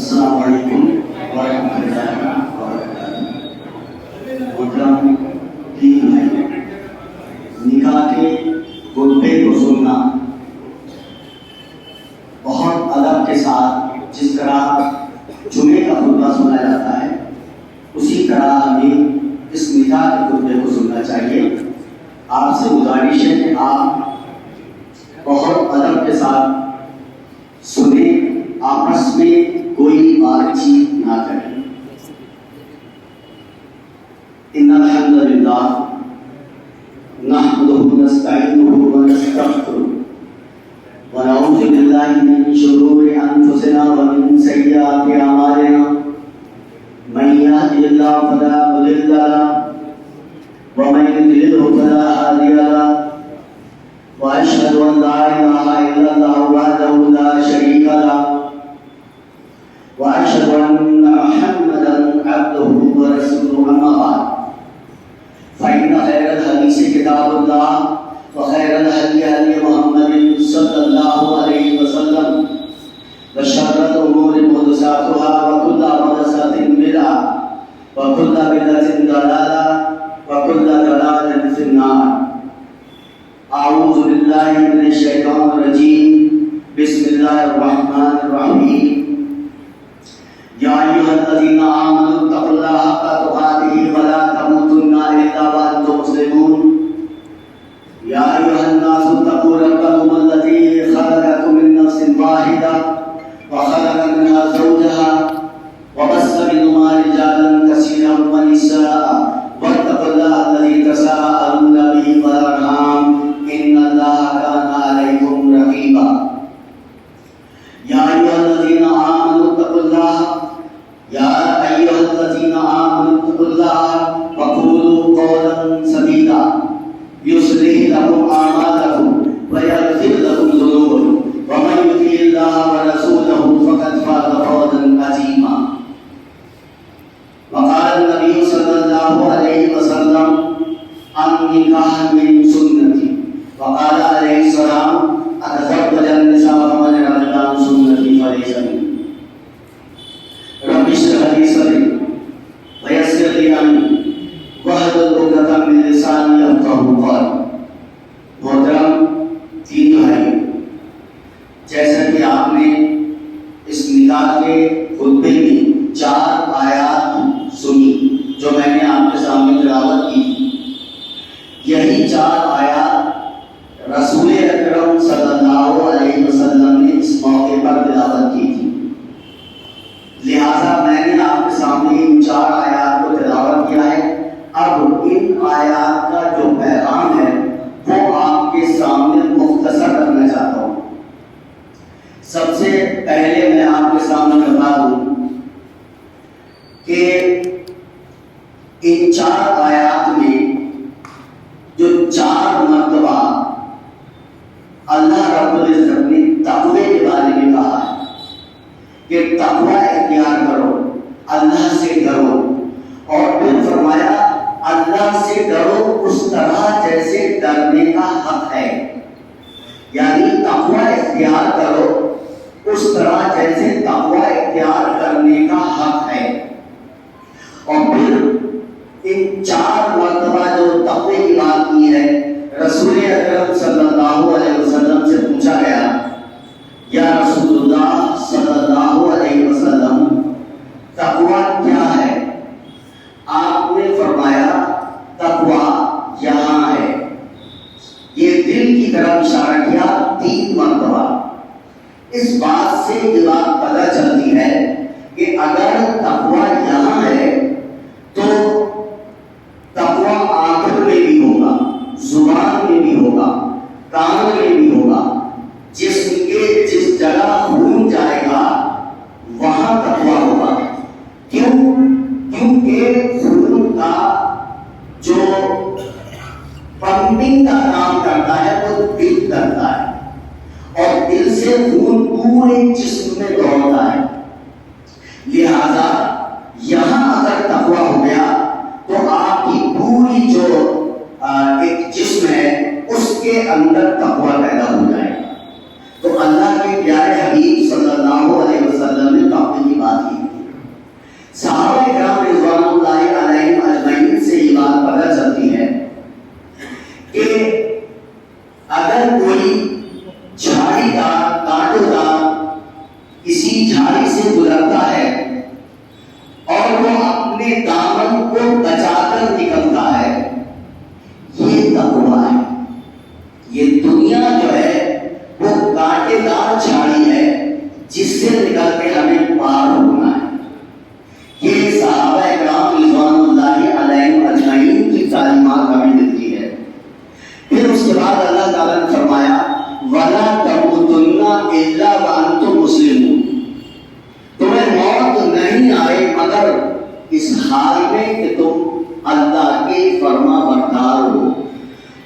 السلام علیکم ورحمۃ اللہ وبرکاتہ۔ محترم دین بھائی، نکاح کے خطبے کو سننا بہت ادب کے ساتھ جس طرح جمعے کا خطبہ سنا جاتا ہے اسی طرح ہمیں اس نکاح کے خطبے کو سننا چاہیے۔ آپ سے گزارش ہے کہ آپ بہت ادب کے ساتھ سنیں، آپس میں کوئی بات چیت نہ کریں۔ ان الحمد للہ نحمده ونستعینه ونستغفره ونعوذ باللہ من شرور انفسنا ومن سیئات اعمالنا، من يهده الله فلا مضل له ومن يضلل فلا هادي له، واشهد ان لا اله الا الله وحده لا شريك له، واشهد ان محمدا عبده ورسوله، اما بعد فان خير الحديث كتاب الله وخير الهدي هدي محمد صلى الله عليه وسلم، وشر الامور محدثاتها وكل محدثة بدعة وكل بدعة ضلالة وكل ضلالة في النار۔ اعوذ باللہ من الشیطان الرجیم، بسم اللہ الرحمن الرحیم۔ یا ایھا الذین آمنوا اتقوا اللہ حق تقاتہ ولا تموتن الا وانتم مسلمون۔ یا ایھا الناس اتقوا ربکم الذی خلقکم من نفس واحدہ وخلق منها زوجها وبث منهما رجالا كثيرا ونساء واتقوا الله الذي تساءلون به والارحام ان الله كان عليكم رقيبا۔ يا ايها الذين امنوا اتقوا الله وقولوا قولا سديدا يصلح لكم اعمالكم ويغفر لكم ذنوبكم ومن يطع الله ورسوله فقد فاز فوزا عظيما۔ وقال النبي صلى الله عليه وسلم النكاح من سنتي، وقال عليه السلام اتزوج النساء فمن رغب عن سنتي فليس مني۔ رب اشرح لي صدري ويسر لي امري واحلل عقدة من لساني يفقهوا قولي۔ محترم دین بھائی، جیسا کہ آپ نے اس نکاح کے خطبے میں 4 آیات سنی جو میں نے آپ کے سامنے تلاوت کی تھی، یہی 4 آیات رسول اکرم صلی اللہ علیہ وسلم نے اس موقع پر تلاوت کی تھی، لہذا میں نے آپ کے سامنے ان 4 آیات کو تلاوت کیا ہے۔ اب ان آیات کا جو پیغام ہے وہ آپ کے سامنے مختصر کرنا چاہتا ہوں۔ سب سے پہلے میں آپ کے سامنے بتا دوں کہ ان 4 آیات میں جو 4 مرتبہ اللہ رب العزت نے تقوی کے بارے میں کہا ہے کہ تقوی اختیار کرو، اللہ سے ڈرو، اور پھر فرمایا اللہ سے ڈرو اس طرح جیسے ڈرنے کا حق ہے، یعنی تقوی اختیار کرو اس طرح جیسے تقوی اختیار کرنے کا حق ہے۔ اور پھر ان 4 مرتبہ جو تقوی کی بات کی ہے، رسول اکرم صلی اللہ علیہ وسلم سے پوچھا گیا، یا رسول اللہ صلی اللہ علیہ وسلم تقوی کیا ہے؟ آپ نے فرمایا تقوی یہاں ہے، یہ دل کی طرف اشارہ کیا 3 مرتبہ۔ اس بات سے یہ بات پتہ چلتی ہے کہ اگر تقوی یہاں ہے تو تقوی آنکھوں میں بھی ہوگا، زبان میں بھی ہوگا، کانوں میں بھی ہوگا، جسم کے جس جگہ خون جائے گا وہاں تقوی ہوگا۔ کیونکہ خون کا جو پمپنگ کا کام کرتا ہے وہ دل کرتا ہے، اور دل سے خون پورے جسم میں دوڑتا ہے، لہذا یہاں اگر تقوی ہو گیا تو آپ کی پوری جو ایک جسم ہے اس کے اندر تقوی پیدا ہو جائے گا۔ تو اللہ کے پیارے حبیب صلی اللہ علیہ وسلم نے تقوی کی بات جس سے نکل کے ہمیں پار ہونا ہے. یہ صحابہ کرام رضوان اللہ علیہم اجمعین کی تعلیمات ہمیں ملتی ہے. پھر اس کے بعد اللہ تعالیٰ نے فرمایا وَلَا تَمُوتُنَّ إِلَّا وَأَنْتُمْ مُسْلِمُونَ. تمہیں موت نہیں آئے مگر اس حال میں کہ تم اللہ کے فرما بردار ہو.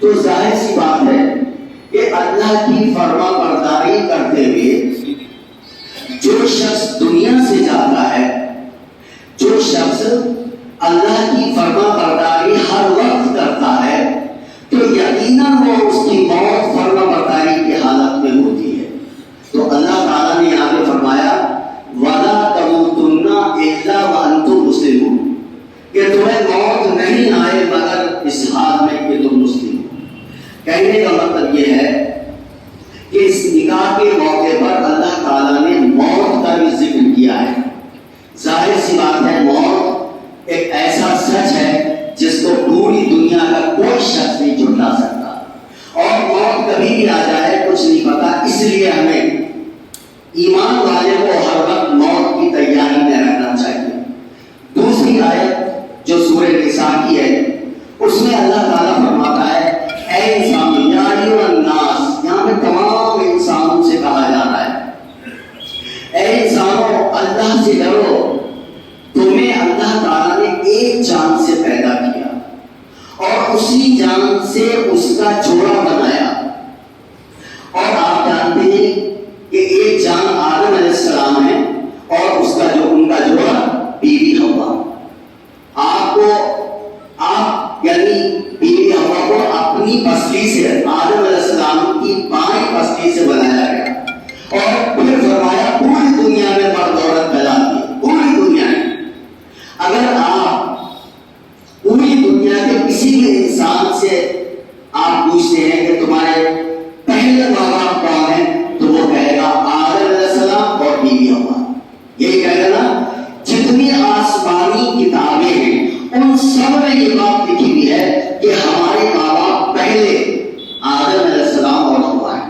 تو ظاہر سی بات ہے کہ اللہ کی فرما برداری کرتے ہوئے جو شخص دنیا سے جاتا ہے، جو شخص اللہ کی فرما برداری ہر وقت کرتا ہے، تو یقیناً وہ اس کی موت فرما برداری کی حالت میں ہوتی ہے. تو اللہ تعالیٰ نے یہاں پہ فرمایا وَلَا تَمُوتُنَّ إِلَّا وَأَنْتُمْ مُسْلِمُونَ کہ تمہیں موت نہیں آئے مگر اس حال میں کہ تم مسلم ہو. کہنے کا مطلب یہ ہے کہ اس نکاح کے موقع پر اللہ تعالیٰ نے موت کا بھی ذکر کیا ہے. ظاہر سی بات ہے موت ایک ایسا سچ ہے جس کو پوری دنیا کا کوئی شخص نہیں جھٹلا سکتا، اور موت کبھی بھی آ جائے کچھ نہیں پتا. اس لیے ہمیں ایمان والے کو ہر وقت موت کی تیاری میں رہنا چاہیے. دوسری آیت جو سورہ نساء کی ہے اس میں اللہ تعالیٰ فرماتا ہے اے انسان یا ایھا الناس، یہاں پہ تمام انسانوں سے کہا جا رہا ہے اے انسانوں اللہ سے ڈرو. تمہیں اللہ تعالیٰ نے ایک جان سے پیدا کیا اور اسی جان سے اس کا جوڑا بنایا. اور آپ جانتے ہیں کہ ایک جان آدم علیہ السلام ہے اور اس کا جو ان کا جوڑا بیوی حوا. آپ یعنی بیوی حوا کو اپنی پسلی سے آدم علیہ السلام کی بائیں پسلی سے بنایا گیا. اور پھر فرمایا پوری دنیا میں مرد عورت پھیلا دی. پوری دنیا میں اگر آپ پوری دنیا کے کسی بھی انسان سے آپ پوچھتے ہیں کہ تمہارے پہلے ماں باپ کون ہیں، تو وہ کہے گا آدم علیہ السلام اور بیوی حوا. یہی کہے گا نا. جتنی آسمانی کتابیں ہیں ان سب میں یہ بات لکھی ہوئی ہے کہ ہمارے ماں باپ پہلے آدم علیہ السلام اور حوا ہیں.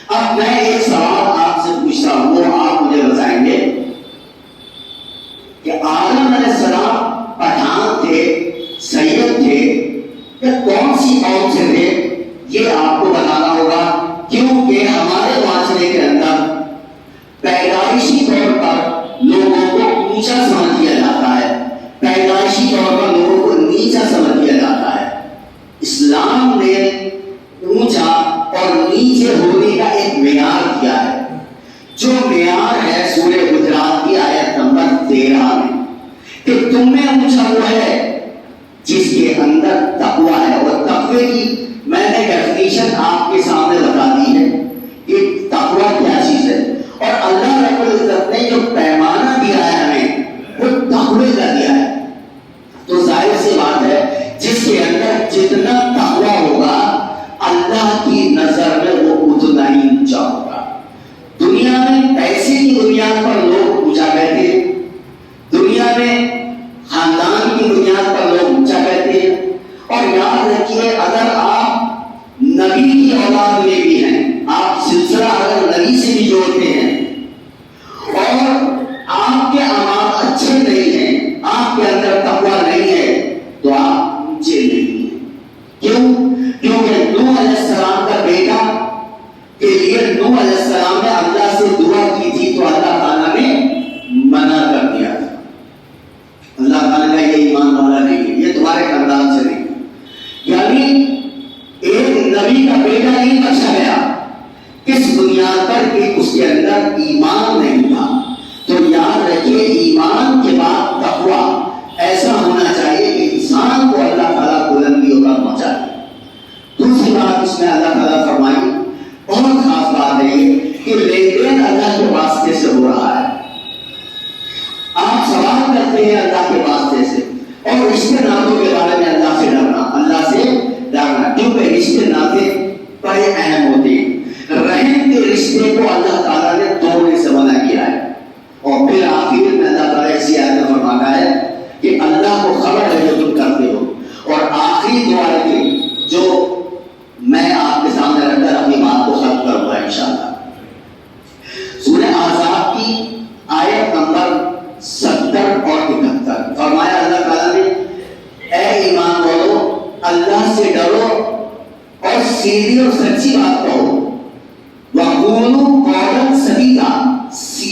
اب میں ایک سوال آپ سے پوچھتا ہوں، وہ آپ مجھے بتائیں گے کہ آدم علیہ السلام پٹھان تھے، سید تھے، یا کون سی قوم سے تھے؟ یہ آپ کو بتانا ہوگا، کیونکہ ہمارے معاشرے کے اندر پیدائشی طور پر لوگوں کو اونچا سمجھ دیا جاتا ہے، پیدائشی طور پر لوگوں کو نیچا سمجھ دیا جاتا ہے. اسلام نے اونچا اور نیچے ہونے کا ایک معیار دیا ہے، جو معیار ہے سورہ حجرات کی آیت نمبر 13 میں کہ تم میں اونچا وہ ہے جس کے اندر تقوی ہے. اور تقوی کی میں نے ڈیفینیشن آپ کے سامنے بتا دی ہے کہ تقوی کیا چیز ہے. اور اللہ رب العزت نے جو پیمانہ دیا ہے ہمیں وہ تقوی کا دیا ہے. تو ظاہر سی بات ہے جس کے اندر جتنا تقوی ہوگا اللہ کی نظر میں وہ اتنا ہی اونچا ہوگا. دنیا میں پیسے کی بنیاد پر لوگ اونچا کہتے ہیں، دنیا میں خاندان کی بنیاد پر لوگ اونچا کہتے ہیں. اور یاد رکھیے اگر آپ نبی کی اولاد میں بھی ہیں، آپ سلسلہ اگر نبی سے بھی جوڑتے ہیں اور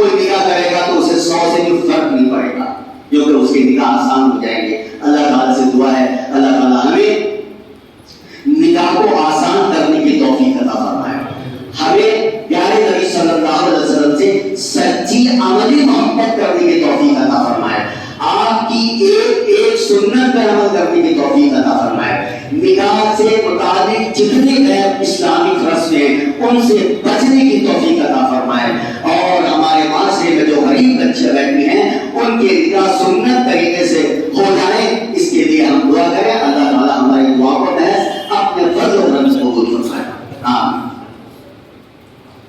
کوئی نکاح کرے گا تو اسے 100 سے بھی فرق نہیں پڑے گا، کیونکہ اس کے نکاح آسان ہو جائیں گے۔ اللہ تعالیٰ سے دعا ہے اللہ تعالیٰ ہمیں نکاح کو آسان کرنے کی توفیق عطا فرمائے، ہمیں پیارے نبی صلی اللہ علیہ وسلم سے سچی عملی محبت کرنے کی توفیق عطا فرمائے، آپ کی ایک ایک سنت پر عمل کرنے کی توفیق عطا فرمائے، نکاح سے متعلق جتنے غیر اسلامک رسم ہیں ان سے بچنے کی توفیق عطا فرمائے، اور ہمارے معاشرے میں جو غریب بچے بیٹھے ہیں ان کے نکاح سنت طریقے سے